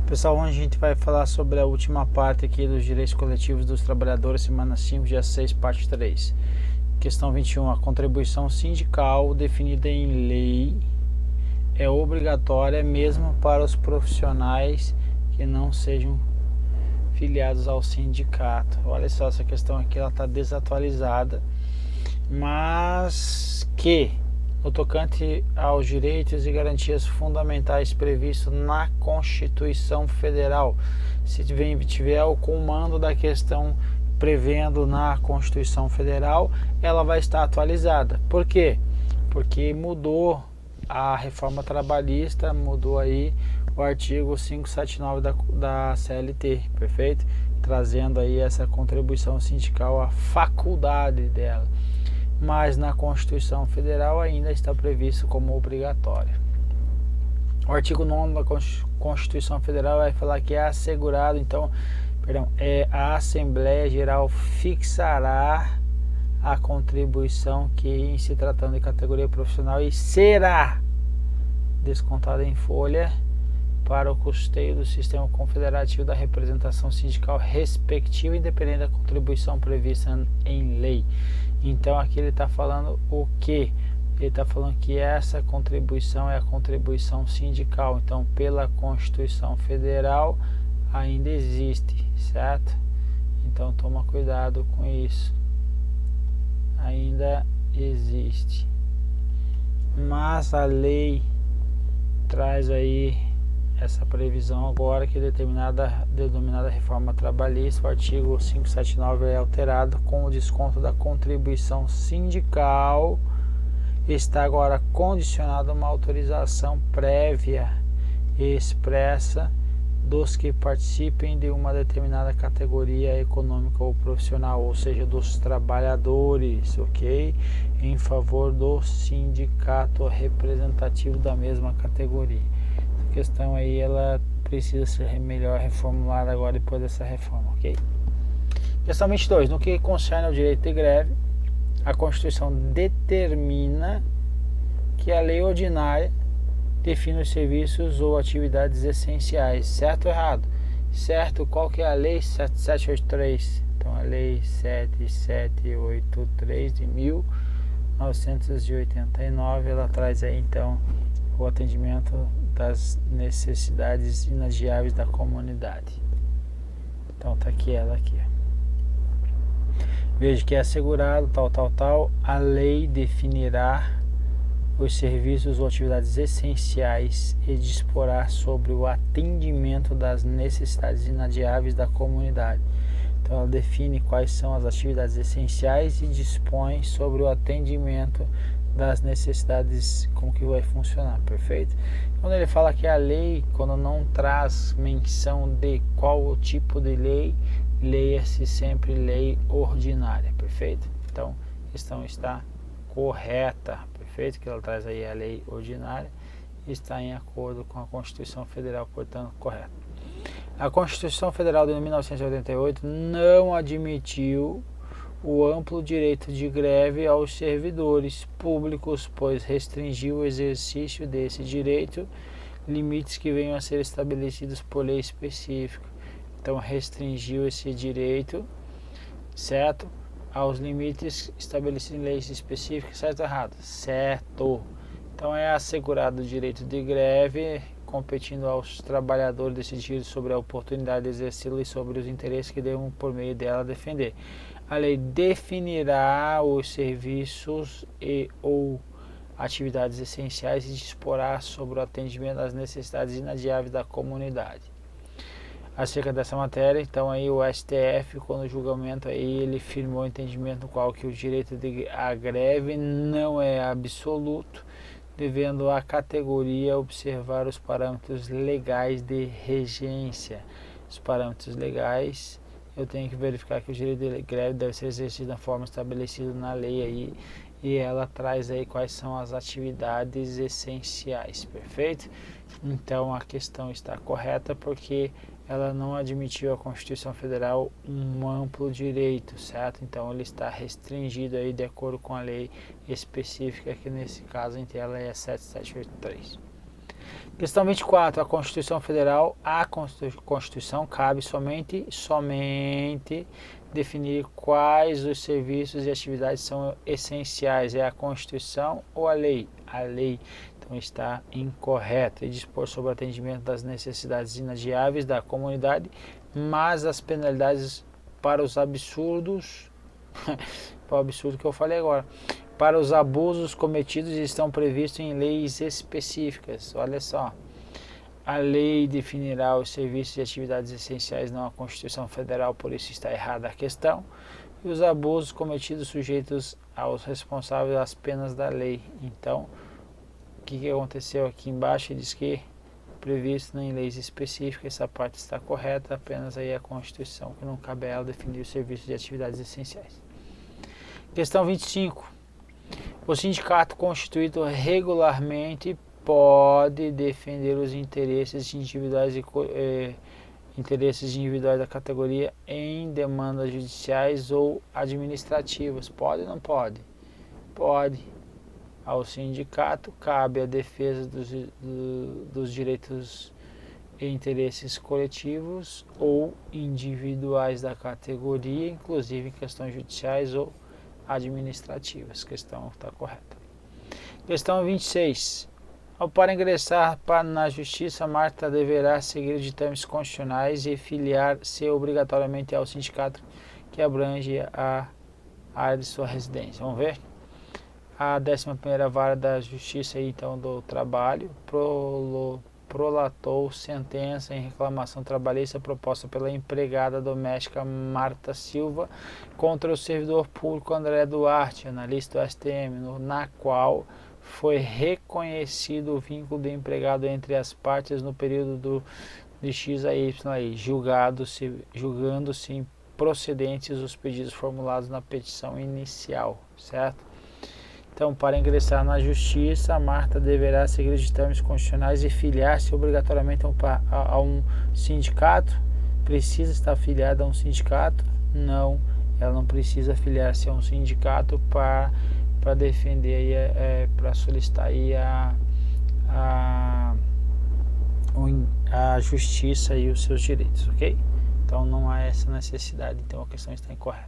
Pessoal, hoje a gente vai falar sobre a última parte aqui dos direitos coletivos dos trabalhadores, semana 5, dia 6, parte 3. Questão 21. A contribuição sindical definida em lei é obrigatória mesmo para os profissionais que não sejam filiados ao sindicato. Olha só, essa questão aqui ela está desatualizada, mas que no tocante aos direitos e garantias fundamentais previstos na Constituição Federal, se tiver o comando da questão prevendo na Constituição Federal, ela vai estar atualizada. Por quê? Porque mudou a reforma trabalhista, mudou aí o artigo 579 da CLT, perfeito? Trazendo aí essa contribuição sindical, a faculdade dela. Mas na Constituição Federal ainda está previsto como obrigatório. O artigo 9º da Constituição Federal vai falar que é assegurado, então, a Assembleia Geral fixará a contribuição que, em se tratando de categoria profissional, e será descontada em folha para o custeio do sistema confederativo da representação sindical respectiva, independente da contribuição prevista em lei. Então aqui ele está falando o que? Ele está falando que essa contribuição é a contribuição sindical. Então, pela Constituição Federal ainda existe, certo? Então toma cuidado com isso. Ainda existe. Mas a lei traz aí essa previsão agora que denominada reforma trabalhista. O artigo 579 é alterado com o desconto da contribuição sindical. Está agora condicionado a uma autorização prévia e expressa dos que participem de uma determinada categoria econômica ou profissional, ou seja, dos trabalhadores, ok? Em favor do sindicato representativo da mesma categoria. Essa questão aí ela precisa ser melhor reformulada agora depois dessa reforma, ok? Questão 22. No que concerne ao direito de greve, a Constituição determina que a lei ordinária define os serviços ou atividades essenciais. Certo ou errado? Certo, qual que é a lei 7783? Então a lei 7783 de 1989, ela traz aí então o atendimento das necessidades inadiáveis da comunidade. Então tá aqui ela aqui. Veja que é assegurado tal. A lei definirá os serviços ou atividades essenciais e disporá sobre o atendimento das necessidades inadiáveis da comunidade. Então ela define quais são as atividades essenciais e dispõe sobre o atendimento das necessidades, como que vai funcionar, perfeito? Quando ele fala que a lei, quando não traz menção de qual o tipo de lei, leia-se sempre lei ordinária, perfeito? Então, a questão está correta, perfeito? Que ela traz aí a lei ordinária, está em acordo com a Constituição Federal, portanto, correto. A Constituição Federal de 1988 não admitiu o amplo direito de greve aos servidores públicos, pois restringiu o exercício desse direito, limites que venham a ser estabelecidos por lei específica. Então, restringiu esse direito, certo? Aos limites estabelecidos em leis específicas, certo ou errado? Certo. Então, é assegurado o direito de greve, competindo aos trabalhadores decidir sobre a oportunidade de exercê-lo e sobre os interesses que devem, por meio dela, defender. A lei definirá os serviços e ou atividades essenciais e disporá sobre o atendimento às necessidades inadiáveis da comunidade. Acerca dessa matéria, então aí o STF, quando o julgamento aí, ele firmou o entendimento no qual que o direito à greve não é absoluto, devendo a categoria observar os parâmetros legais de regência. Os parâmetros legais, eu tenho que verificar que o direito de greve deve ser exercido da forma estabelecida na lei aí, e ela traz aí quais são as atividades essenciais, perfeito? Então a questão está correta porque ela não admitiu a Constituição Federal um amplo direito, certo? Então ele está restringido aí de acordo com a lei específica, que nesse caso em tela é 7783. Questão 24. A Constituição Federal, a Constituição cabe somente definir quais os serviços e atividades são essenciais. É a Constituição ou a lei? A lei. Então está incorreto. E dispor sobre o atendimento das necessidades inadiáveis da comunidade, mas as penalidades para os absurdos, para o absurdo que eu falei agora, para os abusos cometidos estão previstos em leis específicas. Olha só, a lei definirá os serviços e atividades essenciais, não a Constituição Federal, por isso está errada a questão. E os abusos cometidos sujeitos aos responsáveis às penas da lei. Então, o que aconteceu aqui embaixo? Diz que previsto em leis específicas, essa parte está correta, apenas aí a Constituição, que não cabe a ela definir os serviços e atividades essenciais. Questão 25. O sindicato constituído regularmente pode defender os interesses individuais da categoria em demandas judiciais ou administrativas. Pode ou não pode? Pode. Ao sindicato cabe a defesa dos direitos e interesses coletivos ou individuais da categoria, inclusive em questões judiciais ou administrativas. Questão está correta. Questão 26. Para ingressar na Justiça, Marta deverá seguir os ditames constitucionais e filiar-se obrigatoriamente ao sindicato que abrange a área de sua residência. Vamos ver? A 11ª Vara da Justiça então, do Trabalho prolatou sentença em reclamação trabalhista proposta pela empregada doméstica Marta Silva contra o servidor público André Duarte, analista do STM, na qual foi reconhecido o vínculo do empregado entre as partes no período de X a Y, julgando-se improcedentes os pedidos formulados na petição inicial, certo? Então, para ingressar na Justiça, a Marta deverá seguir os ditames constitucionais e filiar-se obrigatoriamente a um sindicato. Precisa estar afiliada a um sindicato? Não, ela não precisa afiliar-se a um sindicato para defender, para solicitar aí a Justiça e os seus direitos, ok? Então, não há essa necessidade, então a questão está incorreta.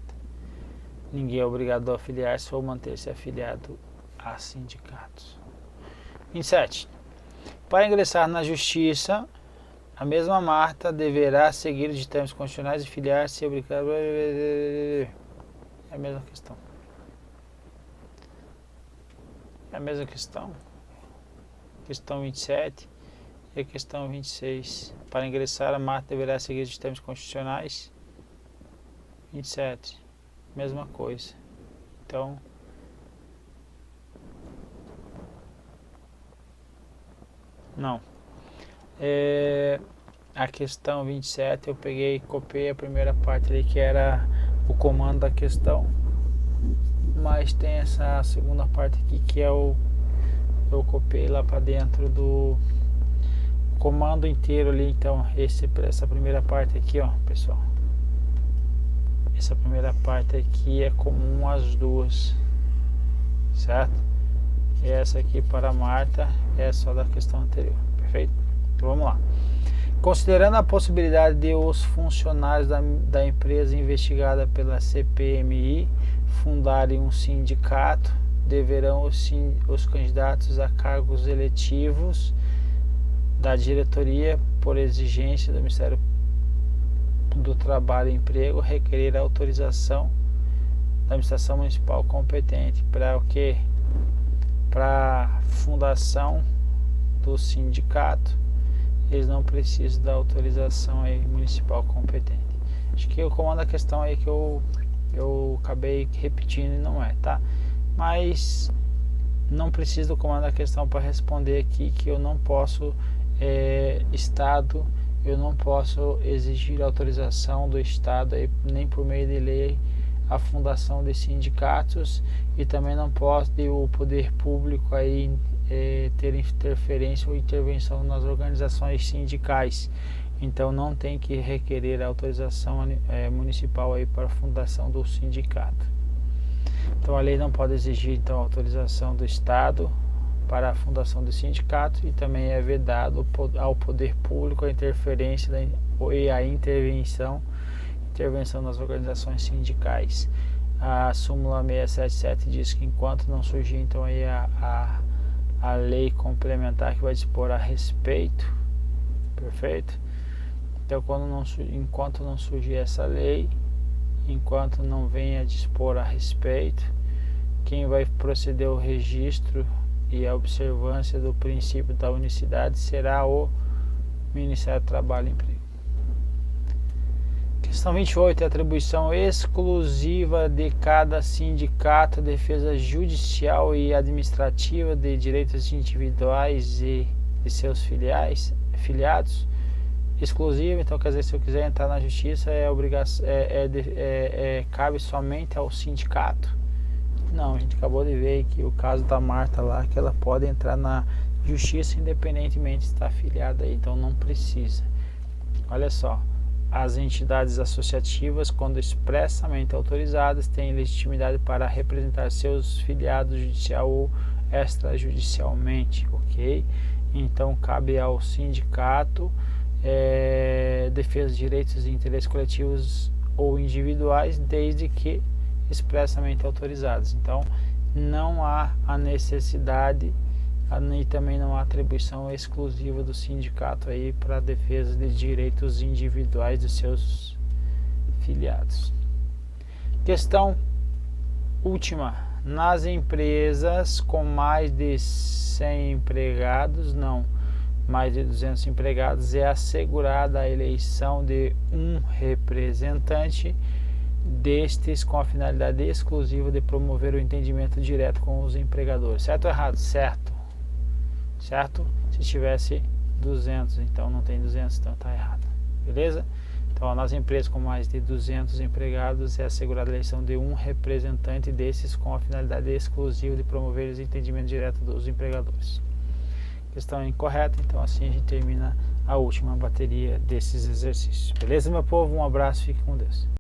Ninguém é obrigado a afiliar-se ou manter-se afiliado a sindicatos. 27. Para ingressar na Justiça, a mesma Marta deverá seguir os ditames constitucionais e filiar-se obrigado. É a mesma questão. É a mesma questão. Questão 27 e a questão 26. Para ingressar, a Marta deverá seguir os ditames constitucionais. 27. Mesma coisa. Então, não. A questão 27 eu peguei e copiei a primeira parte ali que era o comando da questão, mas tem essa segunda parte aqui que é eu copiei lá para dentro do comando inteiro ali. Então essa primeira parte aqui, ó, pessoal, essa primeira parte aqui é comum às duas, certo? E essa aqui para a Marta é só da questão anterior, perfeito? Então vamos lá. Considerando a possibilidade de os funcionários da empresa investigada pela CPMI fundarem um sindicato, deverão os candidatos a cargos eletivos da diretoria, por exigência do Ministério do Trabalho e Emprego, requerer a autorização da administração municipal competente para o quê? Para a fundação do sindicato. Eles não precisam da autorização aí municipal competente. Acho que o comando da questão aí que eu acabei repetindo e não é, tá? Mas não preciso do comando da questão para responder aqui que eu não posso Estado, eu não posso exigir autorização do Estado aí, nem por meio de lei a fundação de sindicatos, e também não posso o poder público aí ter interferência ou intervenção nas organizações sindicais. Então não tem que requerer a autorização municipal aí para a fundação do sindicato. Então a lei não pode exigir então a autorização do Estado para a fundação do sindicato, e também é vedado ao poder público a interferência e a intervenção nas organizações sindicais. A súmula 677 diz que enquanto não surgir então aí a lei complementar que vai dispor a respeito, perfeito? Então enquanto não surgir essa lei, enquanto não venha dispor a respeito, quem vai proceder ao registro e a observância do princípio da unicidade será o Ministério do Trabalho e Emprego. Questão 28 é a atribuição exclusiva de cada sindicato à defesa judicial e administrativa de direitos individuais e de seus filiados. Exclusiva, então quer dizer, se eu quiser entrar na justiça cabe somente ao sindicato. Não, a gente acabou de ver que o caso da Marta lá, que ela pode entrar na justiça independentemente de estar afiliada aí, então não precisa. Olha só, as entidades associativas, quando expressamente autorizadas, têm legitimidade para representar seus filiados judicial ou extrajudicialmente, ok? Então cabe ao sindicato defesa de direitos e interesses coletivos ou individuais, desde que expressamente autorizados. Então não há a necessidade e também não há atribuição exclusiva do sindicato aí para a defesa de direitos individuais dos seus filiados. Questão última: nas empresas com mais de 100 empregados, mais de 200 empregados, é assegurada a eleição de um representante destes com a finalidade exclusiva de promover o entendimento direto com os empregadores. Certo ou errado? Certo. Se tivesse 200, então não tem 200, então está errado. Beleza? Então, nas empresas com mais de 200 empregados, é assegurada a eleição de um representante desses com a finalidade exclusiva de promover o entendimento direto dos empregadores. Questão incorreta, então assim a gente termina a última bateria desses exercícios. Beleza, meu povo? Um abraço, fique com Deus.